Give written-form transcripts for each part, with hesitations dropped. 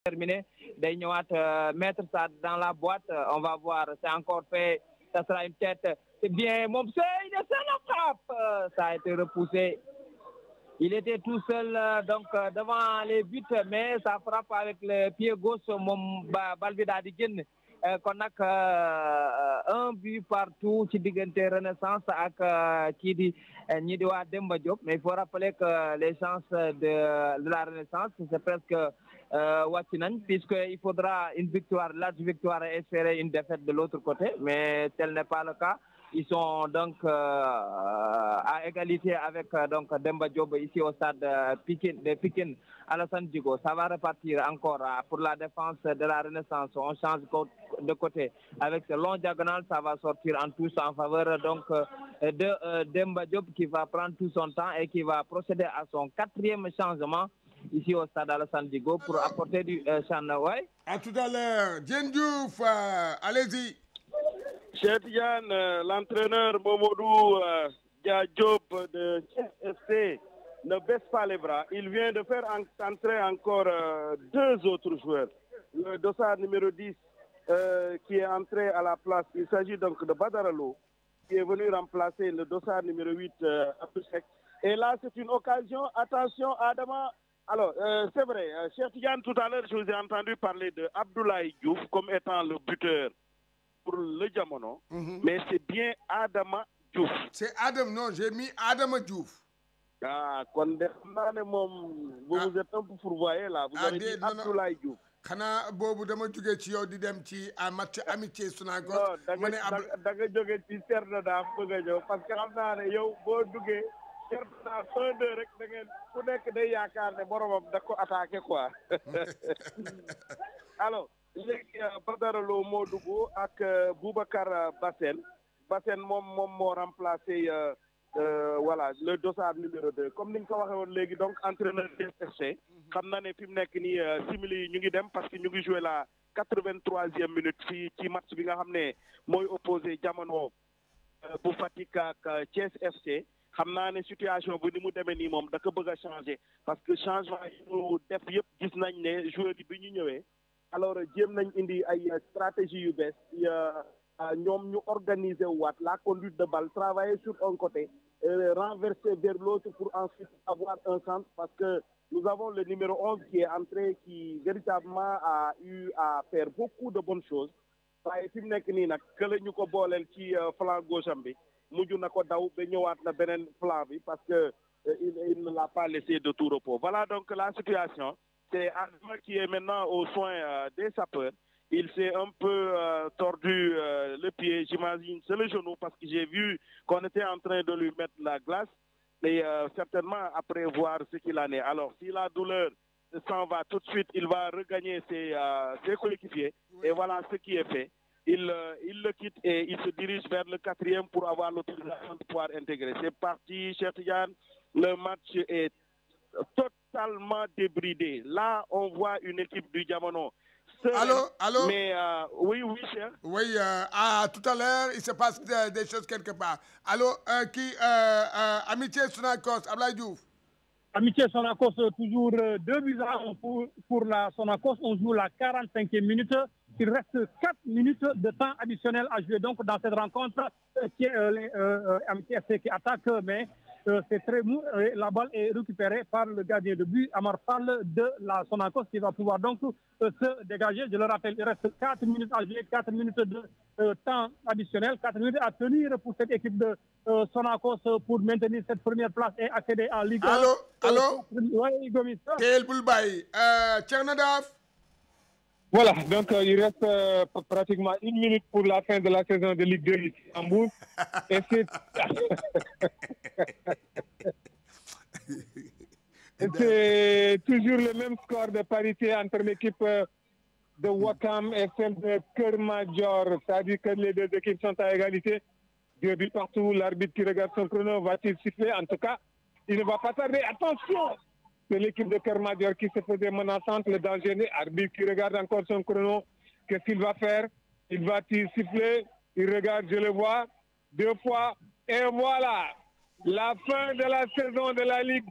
terminé. Mettre ça dans la boîte, on va voir, c'est encore fait, ça sera une tête. C'est bien, mon monsieur, il est seul en frappe. Ça a été repoussé. Il était tout seul devant les buts, mais ça frappe avec le pied gauche, mon Balvida Digin. Qu'on a un but partout ci diggante Renaissance ak kii di ñi di waa Demba Diop, mais il faut rappeler que les chances de la Renaissance c'est presque wàcc nañ, puisqu'il faudra une victoire, large victoire et espérer une défaite de l'autre côté, mais tel n'est pas le cas. Ils sont donc à égalité avec donc Demba Diop ici au stade de Pikine Alassane Djigo. Ça va repartir encore pour la défense de la Renaissance. On change de côté avec ce long diagonal, ça va sortir en touche en faveur donc de Demba Diop qui va prendre tout son temps et qui va procéder à son 4e changement ici au stade Alassane Djigo pour apporter du changement. À tout à l'heure. Diène Diouf, allez-y. Cheikh Tidiane, l'entraîneur Momodou Diop de FC ne baisse pas les bras. Il vient de faire entrer encore 2 autres joueurs. Le dossard numéro 10 qui est entré à la place, il s'agit donc de Badaralo qui est venu remplacer le dossard numéro 8 Abdoussek. Et là, c'est une occasion. Attention, Adama. Alors, c'est vrai, Cheikh Tidiane, tout à l'heure, je vous ai entendu parler de Abdoulaye Diouf comme étant le buteur pour le Diamono, mais c'est bien Adama Diouf. C'est Adam, non, j'ai mis Adama Diouf. Ah, quand vous êtes un peu fourvoyé là, vous avez dit Abdoulaye Diouf. Xanaa boobu dama jóge ci yow di dem ci match amitié Sonacos. Non, da nga jóge ci Cerno Daaf bëgg a ñëw parce que xam naa ne yow boo duggee Cerno Daaf 1-2 rek da ngeen ku nekk day yaakaar ne boromam da ko attaqué quoi. Alors, léegi Badara Lo moo dugg ak Boubacar Bassène moom moo remplacé voilà le dossard numéro 2 comme ni nga ko waxee woon léegi donc entraîneur FC xam na ne fi mu nekk nii simili ñu ngi dem parce que ñu ngi joué la 83e minute fii ci match bi nga xam ne mooy opposé Jamono bu Fatick ak Thiès FC. xam naa ne situation bi ni mu demee nii moom da ko bëgg a changer parce que changement yi ñu def yëpp gis nañ ne joueurs yi bi ñu ñëwee alors jéem nañ indi ay stratégie yu bees ñoom ñu organiser waat la conduite de balle travailler sur un côté renverser vers l'autre pour ensuite avoir un centre parce que nous avons le numéro 11 qui est entré qui véritablement a eu à faire beaucoup de bonnes choses waaye fi mu nekk nii nag kële ñu ko booleel ci flanc gauche am bi mujj na ko daw ba ñëwaat na beneen flanc bi parce que il ne l'a pas laissé de tout repos. Voilà donc la situation. C'est Adama qui est maintenant aux soins des sapeurs. Il s'est un peu tordu le pied, j'imagine, c'est le genou parce que j'ai vu qu'on était en train de lui mettre la glace et certainement après voir ce qu'il en est. Alors, si la douleur s'en va tout de suite, il va regagner ses coéquipiers et voilà ce qui est fait. Il le quitte et il se dirige vers le 4e pour avoir l'autorisation de pouvoir intégrer. C'est parti, Cheikh Tidiane. Le match est totalement débridé. Là, on voit une équipe du Diamono. Allô? Mais oui, cher. Oui, tout à l'heure, il se passe des choses quelque part. Allô, Amitié Sonacos, Abdoulaye Diouf. Amitié Sonacos, toujours 2-1 pour la Sonacos. On joue la 45e minute. Il reste 4 minutes de temps additionnel à jouer donc dans cette rencontre qui est Amitié FC qui attaque, mais c'est très mou. La balle est récupérée par le gardien de but. Amar parle de la Sonacos qui va pouvoir donc se dégager. Je le rappelle, il reste 4 minutes à jouer, 4 minutes de temps additionnel, 4 minutes à tenir pour cette équipe de Sonacos pour maintenir cette première place et accéder à Ligue 1. Allô? Oui, Gomis. Tel Boulbaï. Tchernadaf. Voilà, donc il reste pratiquement 1 minute pour la fin de la saison de Ligue 2 ici à Mbour. Et c'est toujours le même score de parité entre l'équipe de Ouakam et celle de Kermadior. C'est-à-dire que les deux équipes sont à égalité. 2 buts partout, l'arbitre qui regarde son chrono va-t-il siffler? En tout cas, il ne va pas tarder. Attention! C'est l'équipe de Kermadior qui se faisait menaçante, le danger. Arbitre qui regarde encore son chrono. Qu'est-ce qu'il va faire? Il va-t-il siffler? Il regarde, je le vois. 2 fois. Et voilà! La fin de la saison de la Ligue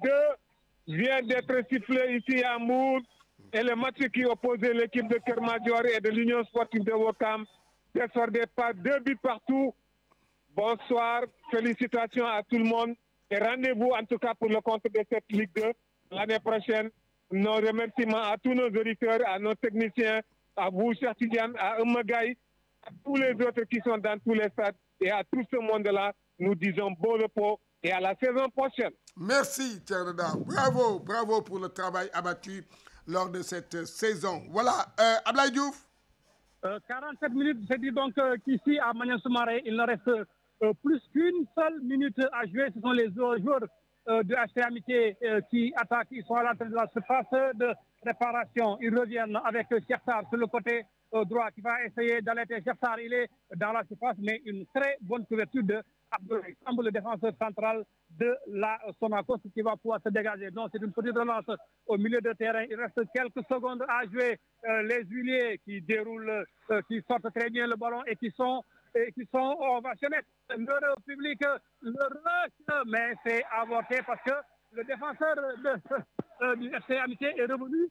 2 vient d'être sifflée ici à Mour. Et le match qui opposait l'équipe de Kermadior et de l'Union sportive de Ouakam s'est soldé par 2 buts partout. Bonsoir, félicitations à tout le monde et rendez-vous en tout cas pour le compte de cette Ligue 2 l'année prochaine. Nos remerciements à tous nos auditeurs, à nos techniciens, à vous, Cheikh Tidiane, à Umagaï, à tous les autres qui sont dans tous les stades et à tout ce monde-là. Nous disons bon repos et à la saison prochaine. Merci, Tchernoda. Bravo, bravo pour le travail abattu lors de cette saison. Voilà, Ablaye Diouf. 47 minutes, c'est dit donc qu'ici à Maniang Soumaré, il ne reste plus qu'une seule minute à jouer. Ce sont les joueurs de HC Amitié qui attaquent. Ils sont à l'entrée de la surface de réparation. Ils reviennent avec Chertar sur le côté droit qui va essayer d'allaiter. Chertar, il est dans la surface, mais une très bonne couverture de Abdoulaye Samb, le défenseur central de la Sonacos, qui va pouvoir se dégager. Donc c'est une petite relance au milieu de terrain. Il reste quelques secondes à jouer. Les huiliers qui déroulent, qui sortent très bien le ballon et qui sont ovationnés. Le public le rush, mais c'est avorté parce que le défenseur du FC Amitié est revenu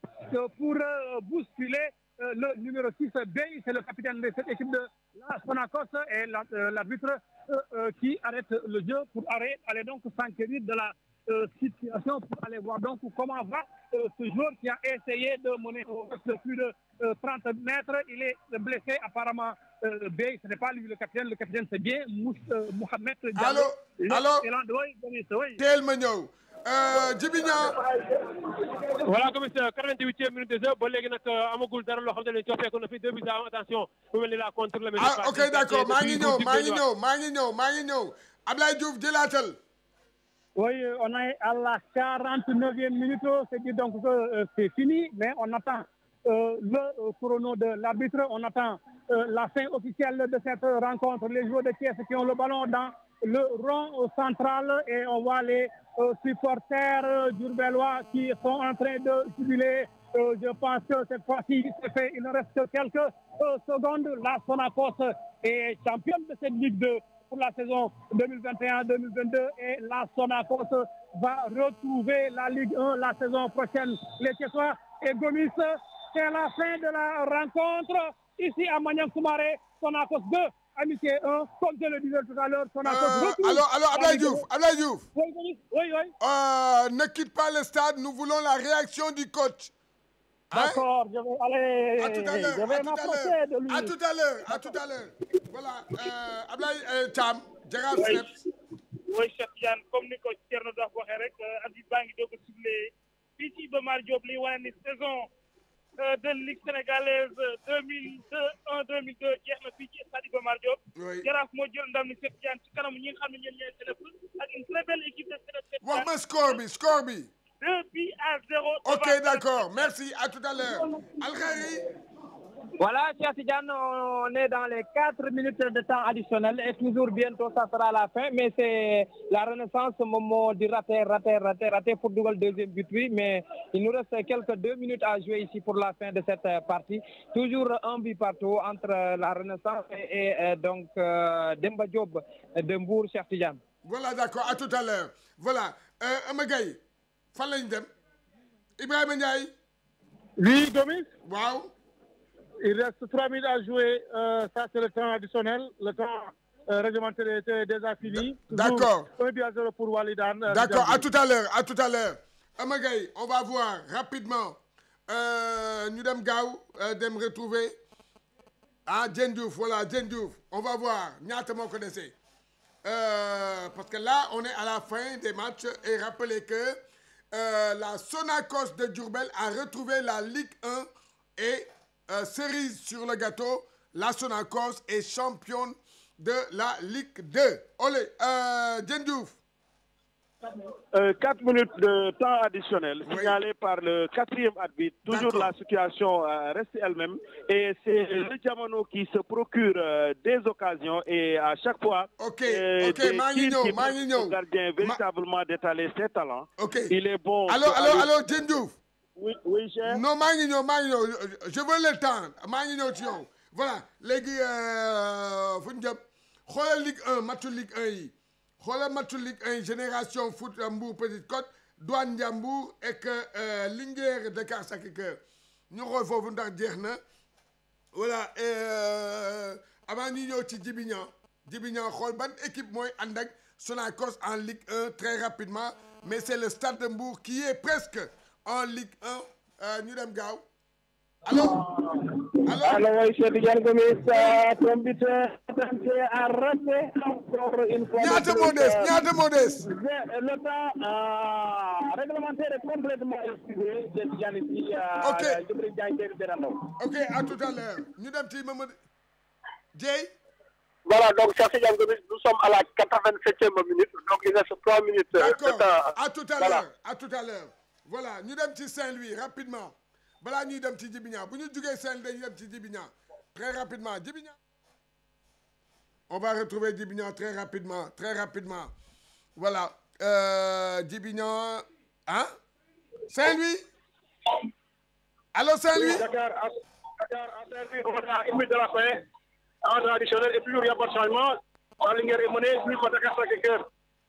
pour bousculer le numéro 6, Bey, c'est le capitaine de cette équipe de la Sonacos et l'arbitre qui arrête le jeu pour aller donc s'enquérir de la situation pour aller voir donc comment va ce joueur qui a essayé de mener plus de 30 mètres. Il est blessé apparemment. Bey, ce n'est pas lui le capitaine c'est bien Mohamed Diallo. Allô Tel Magno. Djibigna. Voilà, commissaire, 48e minute de jeu. Bon, les gars, amagul dara lo xamné ci fekk na fi 2 buts à attention. Mu melni la contre le Ah, OK, d'accord. maa ngi ñëw. Ablaye Diouf jëlaatal. Oui, on est à la 49e minute. C'est dit donc que c'est fini, mais on attend le chrono de l'arbitre. On attend la fin officielle de cette rencontre. Les joueurs de Thiès qui ont le ballon dans le rond central et on voit les supporters diourbellois qui sont en train de jubiler. Je pense que cette fois-ci, il ne reste que quelques secondes. La Sonacos est championne de cette Ligue 2 pour la saison 2021-2022 et la Sonacos va retrouver la Ligue 1 la saison prochaine. Les Thiessois et Gomis, c'est la fin de la rencontre ici à Maniang Soumaré. Sonacos 2, Amitié 1, comme je le disais tout à l'heure. Alors, Ablaye Diouf. Oui. Ne quitte pas le stade, nous voulons la réaction du coach. D'accord, je vais aller. À tout à l'heure. Je vais m'approcher de lui. À tout à l'heure. Voilà, Ablaye Thiam, Jaraaf Snaps. Oui, Cheikh Tidiane, comme ni ko Thierno Dox waxee rek arbitre baa ngi doog a sifflé fii ci Iba Mar Diop li wane ni saison de Ligue sénégalaise 2001-2002 jeex na fii ci stade Iba Mar Diop. Jaraaf moo jël ndam ni Cheikh Tidiane ci kanam ñi nga xam ne ñoom ñooy Sénégal ak une très belle équipe de Sénégal. Wax ma score bi. 2-0. OK, d'accord. Merci. À tout à l'heure. Al-Khari. Voilà, Cheikh Tidiane, on est dans les 4 minutes de temps additionnel et toujours bientôt ça sera la fin, mais c'est la renaissance au moment du raté pour double deuxième but, oui, mais il nous reste quelques 2 minutes à jouer ici pour la fin de cette partie. Toujours un but partout entre la renaissance et donc Demba Diop de Mbour, Cheikh Tidiane. Voilà, d'accord. À tout à l'heure. Voilà. Amagaï, fan lañ dem Ibrahima Ndiaye. Oui, Gomis. Waaw. Il reste 3 minutes à jouer. Ça, c'est le temps additionnel. Le temps réglementaire était déjà fini. D'accord. 1-0 pour Walidane. D'accord. À tout à l'heure. Amagaï, on va voir rapidement. Nous dem gaaw dem retrouver. Dieng Diouf. Voilà, Dieng Diouf. On va voir. Ñaata moo ko dese. Parce que là, on est à la fin des matchs. Et rappelez que la Sonacos de Diourbel a retrouvé la Ligue 1 et cerise sur le gâteau, la Sonacos est championne de la Ligue 2. Olé, Dieng Diouf. 4 minutes de temps additionnel signalé par le 4e arbitre. Toujours la situation reste elle-même. Et c'est le Diamono qui se procure des occasions et à chaque fois, le gardien véritablement d'étaler ses talents. Il est bon. Allô, Dieng Diouf. Oui, cher. Non, je veux le temps. Voilà, les gars, xoolal Ligue 1, matchu Ligue 1 yi. Xoolal matchu Ligue 1 Génération Foot Mbour Petite Côte, Douane Ndiambour et que Linguère Dakar Sacré-Cœur. ñu xool foofu ndax jeex na voilà avant ñu ñëw ci Djibi Niang xool ban équipe mooy ànd ak Sonacos en Ligue 1 très rapidement mais c'est le Stade de Mbour qui est presque en Ligue 1 ñu dem gaaw allo oui Cheikh Tidiane Gomis ton but a raté encore une fois. ñaata moo des le temps réglementaire est complètement excusé Cheikh Tidiane ici ok Djibril Diagne Berando. ok à tout à l'heure ñu dem ci Mamadou Dieye. Voilà, donc Cheikh Tidiane Gomis, nous sommes à la 87e minute, donc il reste 3 minutes. D'accord, à tout à l'heure. Voilà, ñu dem ci Saint-Louis rapidement. Balaa ñuy dem ci Djibi Niang bu ñu jugee Saint-Louis dañuy dem ci Djibi Niang très rapidement Djibi Niang. On va retrouver Djibi Niang très rapidement. Voilà, Djibi Niang, hein? Saint-Louis? Allô Saint-Louis? Dakar à Saint-Louis, on a une minute de la fin. En traditionnel et toujours il n'y a pas de changement. La Linguère est menée, plus contre Dakar Sacré-Cœur.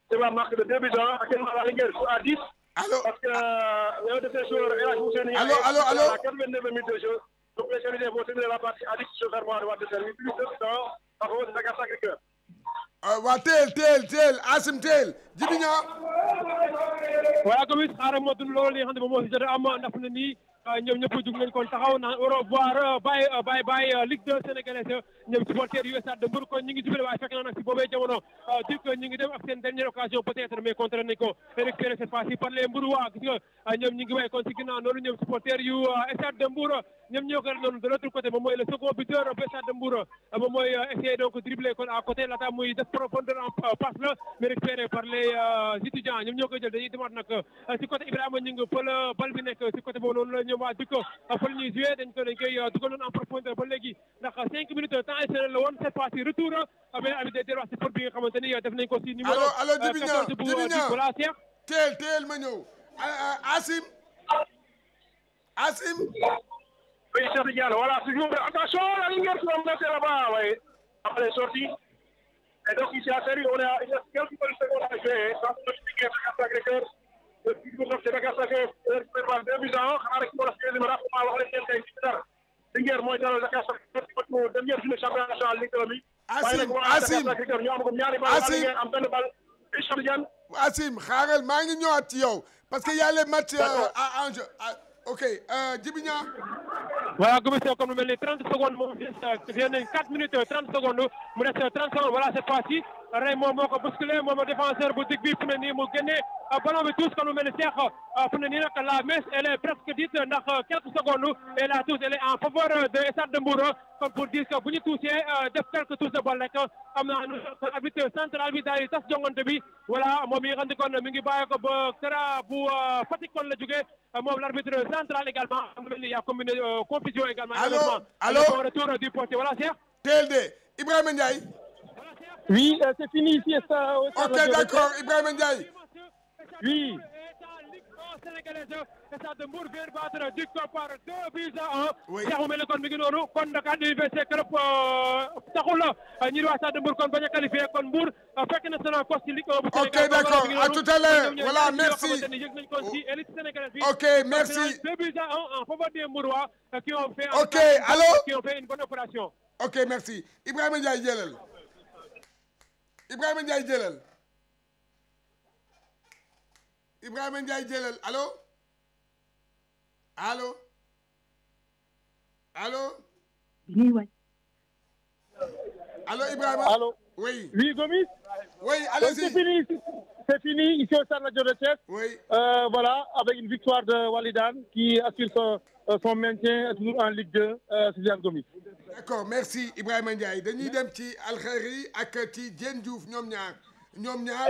C'est la marque de 2 buts à 1. Actuellement la Linguère joue à 10. Allô? Parce que l'un de ces joueurs est la Mousseni. Allô? À la 89 minutes de jeu. Donc les Sénégalais vont terminer la partie à 10 sur le fermoir de Saint-Louis. Plus de 2 buts à 1 à faveur de Dakar Sacré-Cœur. waa teel Asim teel Djibi Niang. Voilà comme it xaaral moo dund loolu li nga xam ne moom moo si jot a am ndax na nii ñoom ñëpp jug nañ kon taxaw naan au revoir bye Ligue 2 sénégalaise ñoom supporters yu Stade de Mbour kon ñu ngi jubale waaye fekk na nag si boobee jamono dik ñu ngi dem ak seen dernière occasion peut-être mais contre nañ ko récupéré cette fois-ci par les Mbourois gis nga ñoom ñu ngi way kon si ginnaaw noonu ñoom supporters yu Stade de Mbour ñoom ñoo ko noonu de l'autre côté moom mooy le second buteur bu Stade de Mbour moom mooy essayer donc dribbler kon à côté laata muy def profondeur en passe la mais récupéré par les étudiants ñoom ñoo koy jël dañuy demaat nag si côté Ibrahima ñu ngi fa la bal bi nekk si côté boobu noonu la ñoom waa dikko fa la ñuy joué dañ koy dugal noonu en profondeur ba léegi ndax 5 minutes de temps additionnel la woon cette fois-ci retour mais ami day wax si pour bi nga xamante ni def nañ ko si numéro allo Djibi Niang voilà Cheikh teel ma ñëw Asim oui Cheikh Tidiane voilà toujours attention la Linguère qui va monter là-bas oui après les sorties et donc ici à Saint-Louis on a quelques secondes à jouer sans Linguère Dakar Sacré-Cœur c'est Dakar Sacré-Cœur par 2 buts à 1 xanaa rek moo la si numéro wax leen seen kay ci dara Linguère mooy dalal Dakar Sacré-Cœur dernière journée championnat national Ligue 1 bi Asim ñu am ko ñaari bal Linguère am benn bal Cheikh Tidiane Asim xaaral maa ngi ñëwaat ci yow parce que y a les matchs à enjeu ok Djibi Niang. Voilà commission comme lu mel ni 30 secondes moom viens nañ 4 minutes 30 secondes mu des 30 secondes voilà cette fois-ci Ray moom moo ko bousculé moom défenseur bu dig bi fu ne nii mu génne ballon bi tous comme lu mel ni Cheikh fu ne nii nag la messe elle est presque dite ndax quelques secondes et la touche elle est en faveur de Stade de Mbour comme pour dire que bu ñu touché def quelques touches de balle rek am na arbitre central bi daal di tas jongante bi voilà moom mi nga xam ne kon mi ngi bàyyi ko ba Kara bu Fatick kon la jógee moom l'arbitre central également am na mel ni y a combiné confusion également. Allô retour du portier voilà Cheikh. TLD Ibrahima Ndiaye. Oui, c'est fini ici. Ok, d'accord, Ibrahima Ndiaye. Oui. Sénégalaise Stade de Mbour vient battre Duc par 2 buts à 1. Oui. Cheikh Oumé kon mi ngi noonu kon Dakar Université Club taxul ñi di waa Stade de Mbour kon bañ a qualifié kon Mbour fekk na Sonacos ci Ligue 1 bu Sénégal. Ok, d'accord, à tout à l'heure. Voilà, merci. Ok, merci. 2 buts à 1 en faveur des Mbourois qui ont fait Ok, allô? Qui ont fait une bonne opération. Ok, merci. Ibrahima Ndiaye jëlal. Ibrahima Ndiaye jëlal. Ibrahima Ndiaye jëlal allo allo allo. Allô Ibrahima. Allô. Oui. Oui, Gomis. Oui, allez-y. C'est fini ici au Stade Lat Dior de Thiès. Oui. Voilà, avec une victoire de Walidane qui assure son maintien toujours en Ligue 2, Tidiane Gomis. D'accord, merci Ibrahima Ndiaye. Dañuy dem ci Al Khayri ak ci Diène Diouf ñoom ñaar.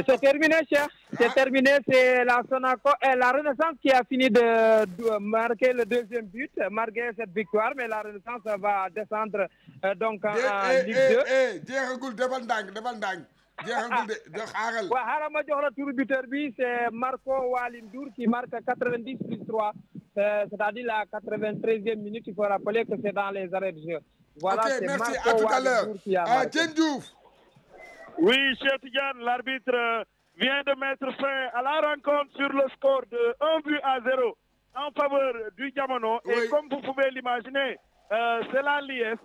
C'est terminé, Cheikh. C'est terminé. C'est la Sonacos et la Renaissance qui a fini de marquer le deuxième but, marquer cette victoire. Mais la Renaissance va descendre donc en Ligue 2. jeexagul defal ndànk jeexagul de xaaral. waaw xaaral ma jox la tur buteur bi c'est Marco Walindour qui marque 90 plus 3. C'est-à-dire la 93e minute. Il faut rappeler que c'est dans les arrêts de jeu. Voilà, ok, c'est merci. Marco À tout à l'heure. Walindour qui a marqué. Diène Diouf. Oui, Cheikh Tidiane, l'arbitre vient de mettre fin à la rencontre sur le score de 1 but à 0 en faveur du Diamono. Oui. Et comme vous pouvez l'imaginer, c'est la liesse.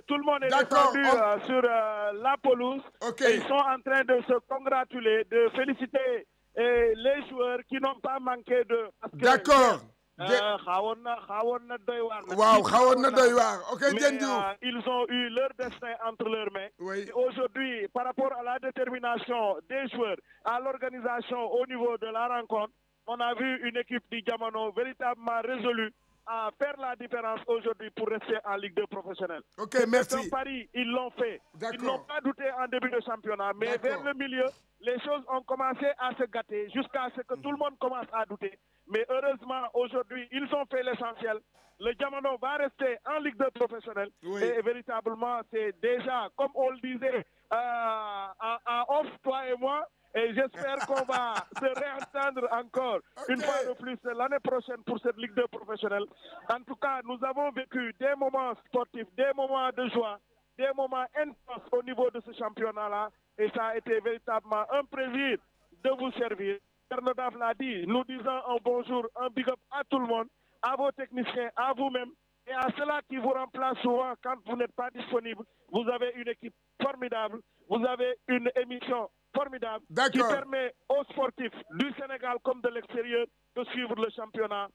Tout le monde est D'accord, descendu sur la pelouse. Ok. Et ils sont en train de se congratuler, de féliciter les joueurs qui n'ont pas manqué de... D'accord. xawoon na doy waar. Waaw xawoon na doy waar. Ok, Diène Diouf. Mais ils ont eu leur destin entre leurs mains. Oui. Et aujourd'hui, par rapport à la détermination des joueurs, à l'organisation au niveau de la rencontre, on a vu une équipe du Diamono véritablement résolue à faire la différence aujourd'hui pour rester en Ligue 2 professionnelle. Ok, merci. C'est un pari, ils l'ont fait. D'accord. Ils n'ont pas douté en début de championnat, mais vers le milieu, les choses ont commencé à se gâter jusqu'à ce que tout le monde commence à douter. Mais heureusement, aujourd'hui, ils ont fait l'essentiel. Le Diamono va rester en Ligue 2 professionnelle. Oui. Et véritablement, c'est déjà, comme on le disait en off, toi et moi, et j'espère qu'on va se réentendre encore une fois de plus l'année prochaine pour cette Ligue 2 professionnelle. En tout cas, nous avons vécu des moments sportifs, des moments de joie, des moments intenses au niveau de ce championnat-là. Et ça a été véritablement un plaisir de vous servir. Bernard l'a dit, nous disons un bonjour, un big up à tout le monde, à vos techniciens, à vous-même, et à ceux-là qui vous remplacent souvent quand vous n'êtes pas disponible. Vous avez une équipe formidable, vous avez une émission formidable qui permet aux sportifs du Sénégal comme de l'extérieur de suivre le championnat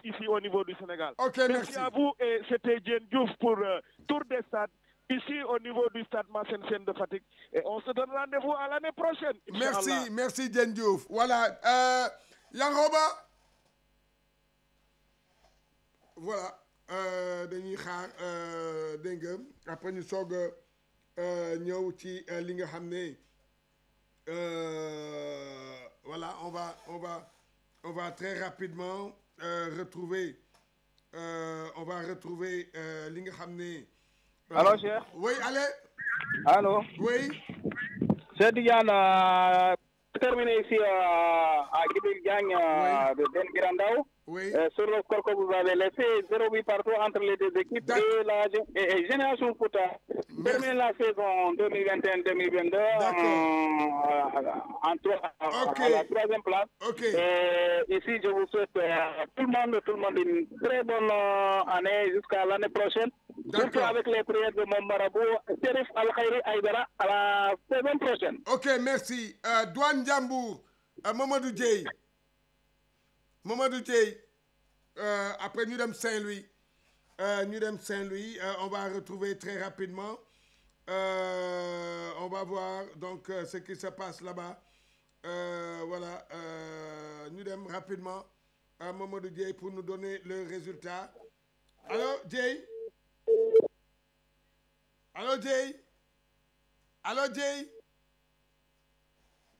ici au niveau du Sénégal. Merci à vous et c'était Diène Diouf pour Tour des Stades ici au niveau du stade Massène Sène de Fatick et on se donne rendez-vous à l'année prochaine. Merci, merci Diène Diouf. Voilà, Yankoba. Voilà, dañuy xaar dégg nga après ñu soog a ñëw ci li nga xam ne voilà, on va très rapidement retrouver li nga xam ne. Allô, cher. Oui, allez. Allô. Oui. C'est Diane, terminé ici à Guibel Gagne de Ben Grandao. Oui. Sur le score que vous avez laissé, 0-8 partout entre les deux équipes et la Génération Foot termine la saison 2021-2022 à la troisième place. Et ici, je vous souhaite tout le monde une très bonne année jusqu'à l'année prochaine. Surtout avec les prières de mon marabout, Serif Al-Khairi Aïdara, à la saison prochaine. Ok, merci. Douane Djambour, Mamadou Dieye. Après nous sommes Saint-Louis. On va retrouver très rapidement. On va voir donc ce qui se passe là-bas. Voilà, nous sommes rapidement à Mamadou Dieye pour nous donner le résultat. Allô, Dieye? Allô, Dieye? Allô, Dieye?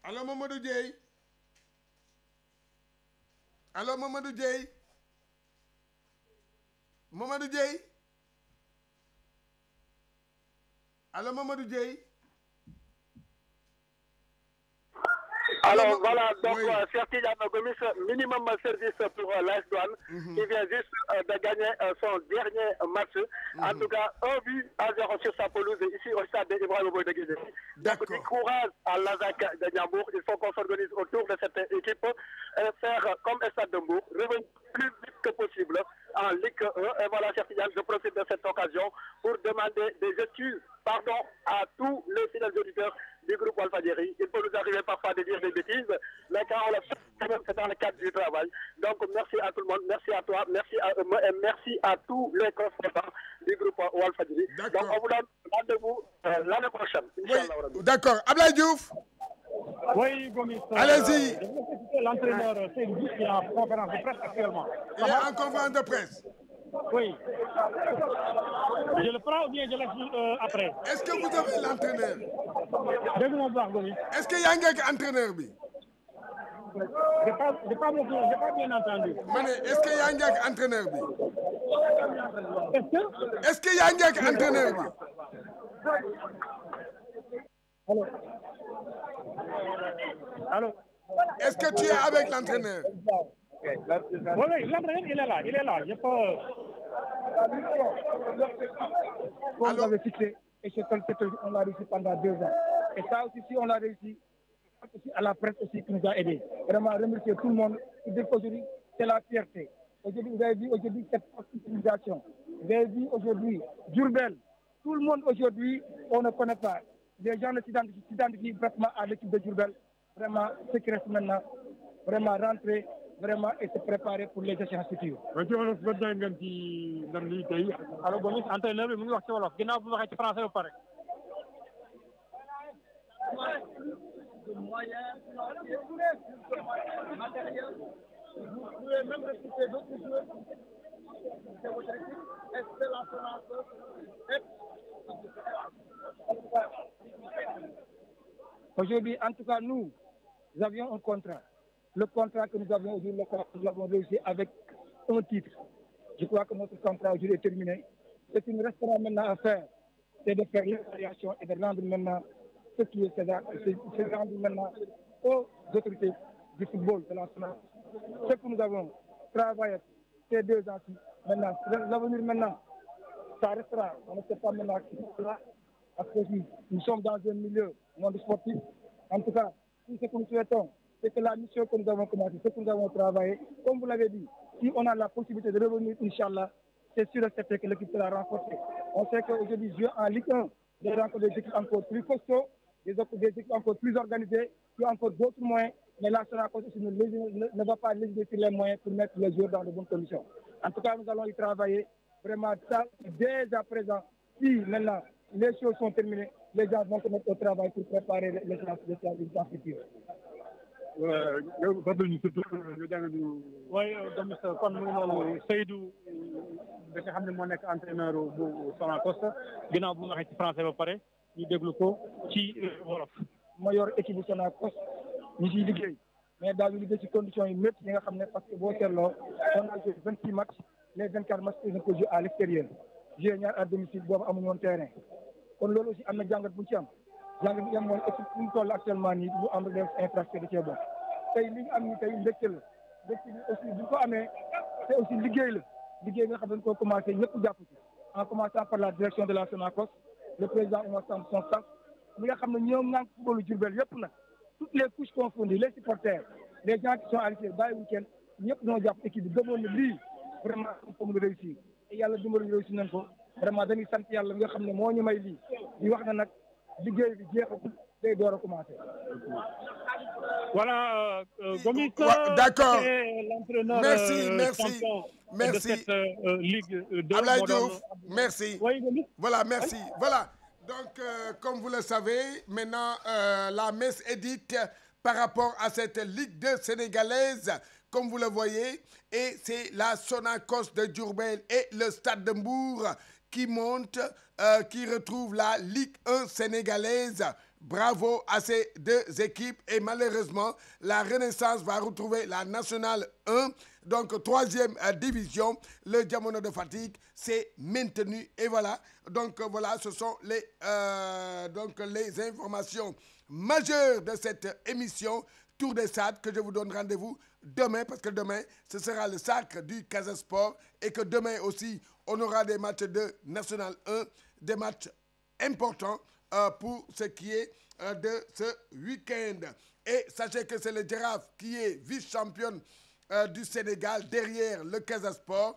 Allô, Mamadou Dieye? Allô, Mamadou Dieye? Mamadou Dieye? Allô, Mamadou Dieye? Alors voilà, donc Cheikh Tidiane Gomis, minimum service pour l'AS Douane, qui vient juste de gagner son dernier match. En tout cas, 1-0 sur sa pelouse ici au stade d'Ibrahima Boye de Guédiawaye. Donc du courage à l'ASAC de Ndiambour. Il faut qu'on s'organise autour de cette équipe et faire comme Stade de Mbour, revenir plus vite que possible en Ligue 1. Et voilà, Cheikh Tidiane, je profite de cette occasion pour demander des excuses, pardon, à tous les fidèles auditeurs du groupe Walfadjri. Il peut nous arriver parfois de dire des bêtises, mais quand on le fait, c'est dans le cadre du travail. Donc merci à tout le monde, merci à toi, merci à eux et merci à tous les consultants du groupe Walfadjri. Donc on vous donne rendez-vous l'année prochaine. Oui, d'accord. Ablaye Diouf. Oui, Gomis. Allez-y. L'entraîneur, c'est lui qui est en conférence de presse actuellement. Il est en conférence de presse. Oui. Je le prends ou bien je laisse après. Est-ce que vous avez l'entraîneur? Est-ce que y a un entraîneur? J'ai pas bien entendu. Est-ce qu'il y a un entraîneur? Est-ce qu'il y a un entraîneur? Allô? Est-ce que tu es avec l'entraîneur? Oui, l'entraîneur, il est là. Je peux... On l'avait fixé, et on l'a réussi pendant 2 ans. Et ça aussi, si on l'a réussi, aussi à la presse aussi qui nous a aidés. Vraiment remercier tout le monde qui dit qu'aujourd'hui, c'est la fierté. Aujourd'hui, vous avez vu aujourd'hui cette utilisation. Vous avez vu aujourd'hui Diourbel. Tout le monde aujourd'hui, on ne connaît pas. Les gens ne s'identifient vraiment à l'équipe de Diourbel. Vraiment, ce qui reste maintenant, vraiment rentrer, vraiment et se préparer pour les échéances futures. Alors Gomis entraîneur bi mu ngi wax ci wolof ginnaaw bu waxee ci français ba pare. Vous pouvez même recruter d'autres joueurs. Aujourd'hui, en tout cas, nous avions un contrat. Le contrat que nous avions aujourd'hui, nous l'avons réussi avec un titre. Je crois que notre contrat aujourd'hui est terminé. Ce qui nous restera maintenant à faire, c'est de faire l'évaluation et de rendre maintenant ce qui est César, c'est de rendre maintenant aux autorités du football de la nationale. Ce que nous avons travaillé ces 2 ans-ci, maintenant, l'avenir maintenant, ça restera. On ne sait pas maintenant qui sera. Parce que nous sommes dans un milieu monde sportif. En tout cas, tout ce que nous souhaitons, c'est que la mission que nous avons commencé, ce que nous avons travaillé, comme vous l'avez dit, si on a la possibilité de revenir, Inch'Allah, c'est sûr et certain que l'équipe sera renforcée. On sait qu'aujourd'hui, jouer en Ligue 1, des rencontres des équipes encore plus costauds, des équipes encore plus organisées, qui ont encore d'autres moyens, mais la Sonacos ne va pas légiser sur les moyens pour mettre les joueurs dans de bonnes conditions. En tout cas, nous allons y travailler vraiment ça, dès à présent. Si maintenant les choses sont terminées, les gens vont se mettre au travail pour préparer les séances futures. Oui, Gomis kon mu ngi noonu Seydou da nga xam ne moo nekk entraîneur bu Sonacos ginnaaw bu mu waxee ci français ba pare ñu déglu ko ci wolof. ma yor équipe bu Sonacos ñu ciy liggéey mais daal ñu liggéey ci conditions yi métti yi nga xam ne parce que boo seetloo on a joué 26 matchs les 24 matchs dañ ko joué à l'extérieur joué ñaar à domicile boobu amuñu woon terrain kon loolu aussi am na jàngat bu ñu ci am jàngat bi am mooy équipe bu ñu toll actuellement nii bu am des infrastructures da cee bokk tey li ñu am ni tey mbégte la mbégte bi aussi bu ñu ko amee c'est aussi liggéey la liggéey nga xam ne dañ koo commencé ñëpp jàpp ci en commençant par la direction de la Sonacos le président Oumar Samb son staff ñi nga xam ne ñoom ñaa ngi footballu Diourbel yëpp nag toutes les couches confondues les supporters les gens qui sont à l'extérieur bàyyiwuñ kenn ñëpp ñoo jàpp équipe bi gëmoon na lii vraiment ko mën a réussir te yàlla dimbali réussir nañ ko vraiment dañuy sant yàlla nga xam ne moo ñu may lii di wax na nag liggéey bi jeexagul day door a commencer. Voilà, Gomis, d'accord. l'entraîneur champion de cette Ligue 2. Ablaye Diouf, merci. Oui, Gomis. Voilà, merci. Voilà. Donc, comme vous le savez, maintenant, la messe est dite par rapport à cette Ligue 2 sénégalaise, comme vous le voyez, et c'est la Sonacos de Diourbel et le Stade de Mbour qui montent, qui retrouvent la Ligue 1 sénégalaise. Bravo à ces 2 équipes et malheureusement, la Renaissance va retrouver la Nationale 1. Donc, 3e division, le Diamono de Fatick c'est maintenu. Et voilà, donc voilà, ce sont les informations majeures de cette émission Tour des Stades que je vous donne rendez-vous demain parce que demain, ce sera le sacre du Casa Sport et que demain aussi, on aura des matchs de National 1, des matchs importants pour ce qui est de ce week-end. Et sachez que c'est le Giraffe qui est vice-championne du Sénégal derrière le Casa Sport.